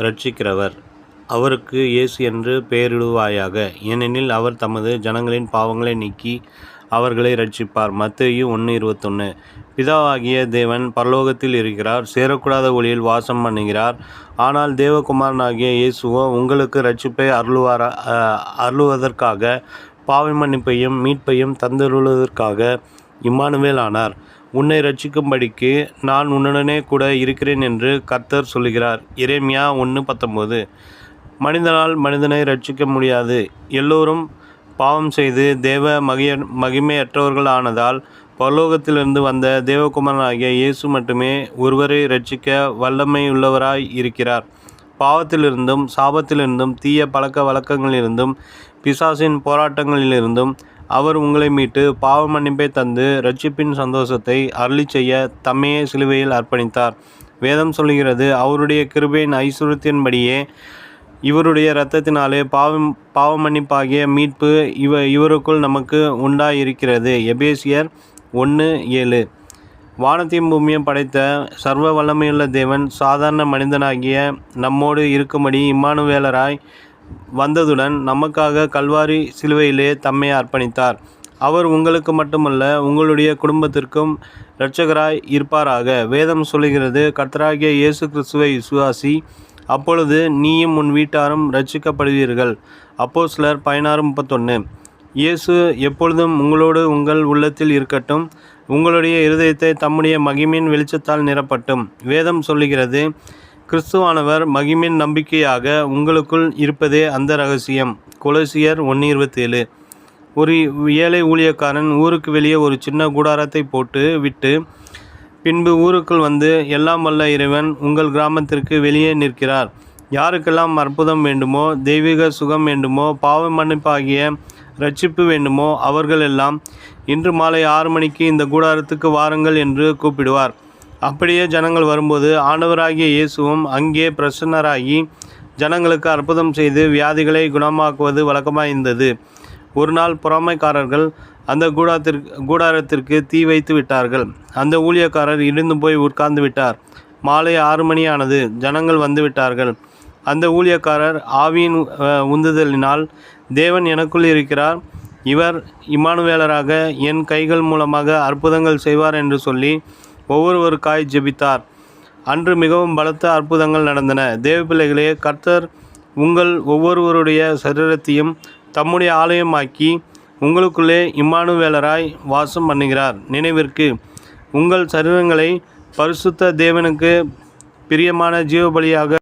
இரட்சிக்கிறவர். அவருக்கு இயேசு என்று பெயரிடுவாயாக, ஏனெனில் அவர் தமது ஜனங்களின் பாவங்களை நீக்கி அவர்களை இரட்சிப்பார். மத்தேயு 1:21. பிதாவாகிய தேவன் பரலோகத்தில் இருக்கிறார், சேரக்கூடாத ஒளியில் வாசம் பண்ணுகிறார். ஆனால் தேவகுமாரனாகிய இயேசுவோ உங்களுக்கு இரட்சிப்பை அருளுவதற்காக, பாவ மன்னிப்பையும் மீட்பையும் தந்தருளுவதற்காக இம்மானுவேல் ஆனார். உன்னை இரட்சிக்கும்படிக்கு நான் உன்னுடனே கூட இருக்கிறேன் என்று கர்த்தர் சொல்லுகிறார். எரேமியா 1:19. மனிதனால் மனிதனை இரட்சிக்க முடியாது. எல்லோரும் பாவம் செய்து தேவ மகிமையற்றவர்கள் ஆனதால் பரலோகத்திலிருந்து வந்த தேவகுமாரனாகிய இயேசு மட்டுமே ஒருவரை இரட்சிக்க வல்லமையுள்ளவராய் இருக்கிறார். பாவத்திலிருந்தும் சாபத்திலிருந்தும் தீய பழக்க வழக்கங்களிலிருந்தும் பிசாசின் போராட்டங்களிலிருந்தும் அவர் உங்களை மீட்டு பாவ மன்னிப்பை தந்து இரட்சிப்பின் சந்தோஷத்தை அருளி செய்ய தம்மையே சிலுவையில் அர்ப்பணித்தார். வேதம் சொல்கிறது, அவருடைய கிருபையின் ஐசுவரியத்தின்படியே இவருடைய இரத்தத்தினாலே பாவ மன்னிப்பாகிய மீட்பு இவருக்குள் நமக்கு உண்டாயிருக்கிறது. எபேசியர் 1:7. வானத்தையும் பூமியும் படைத்த சர்வ வல்லமையுள்ள தேவன் சாதாரண மனிதனாகிய நம்மோடு இருக்கும்படி இம்மானுவேலராய் வந்ததுடன் நமக்காக கல்வாரி சிலுவையிலே தம்மை அர்ப்பணித்தார். அவர் உங்களுக்கு மட்டுமல்ல, உங்களுடைய குடும்பத்திற்கும் இரட்சகராய் இருப்பாராக. வேதம் சொல்லுகிறது, கர்த்தராகிய இயேசு கிறிஸ்துவை விசுவாசி, அப்பொழுது நீயும் உன் வீட்டாரும் இரட்சிக்கப்படுவீர்கள். அப்போஸ்தலர் 16:31. இயேசு எப்பொழுதும் உங்களோடு உங்கள் உள்ளத்தில் இருக்கட்டும். உங்களுடைய இருதயத்தை தம்முடைய மகிமையின் வெளிச்சத்தால் நிரப்பட்டும். வேதம் சொல்லுகிறது, கிறிஸ்துவானவர் மகிமையின் நம்பிக்கையாக உங்களுக்குள் இருப்பதே அந்த இரகசியம். கொலோசியர் 1:27. ஒரு ஏழை ஊழியக்காரன் ஊருக்கு வெளியே ஒரு சின்ன கூடாரத்தை போட்டு விட்டு பின்பு ஊருக்குள் வந்து, எல்லாம் வல்ல இறைவன் உங்கள் கிராமத்திற்கு வெளியே நிற்கிறார். யாருக்கெல்லாம் அற்புதம் வேண்டுமோ, தெய்வீக சுகம் வேண்டுமோ, பாவ மன்னிப்பாகிய இரட்சிப்பு வேண்டுமோ, அவர்கள் எல்லாம் இன்று மாலை 6 மணிக்கு இந்த கூடாரத்துக்கு வாருங்கள் என்று கூப்பிடுவார். அப்படியே ஜனங்கள் வரும்போது ஆண்டவராகிய இயேசுவும் அங்கே பிரசன்னராகி ஜனங்களுக்கு அற்புதம் செய்து வியாதிகளை குணமாக்குவது வழக்கமாயிருந்தது. ஒரு நாள் பொறாமைக்காரர்கள் அந்த கூடாரத்திற்கு தீ வைத்து விட்டார்கள். அந்த ஊழியக்காரர் இடிந்து போய் உட்கார்ந்து விட்டார். மாலை 6 மணி ஆனது. ஜனங்கள் வந்து விட்டார்கள். அந்த ஊழியக்காரர் ஆவியின் உந்துதலினால், தேவன் எனக்குள் இருக்கிறார், இவர் இம்மானுவேலராக என் கைகள் மூலமாக அற்புதங்கள் செய்வார் என்று சொல்லி ஒவ்வொருவருக்காய் ஜெபித்தார். அன்று மிகவும் பலத்த அற்புதங்கள் நடந்தன. தேவப்பிள்ளைகளே, கர்த்தர் உங்கள் ஒவ்வொருவருடைய சரீரத்தையும் தம்முடைய ஆலயமாக்கி உங்களுக்குள்ளே இம்மானுவேலராய் வாசம் பண்ணுகிறார். நினைவிற்கு, உங்கள் சரீரங்களை பரிசுத்த தேவனுக்கு பிரியமான ஜீவபலியாக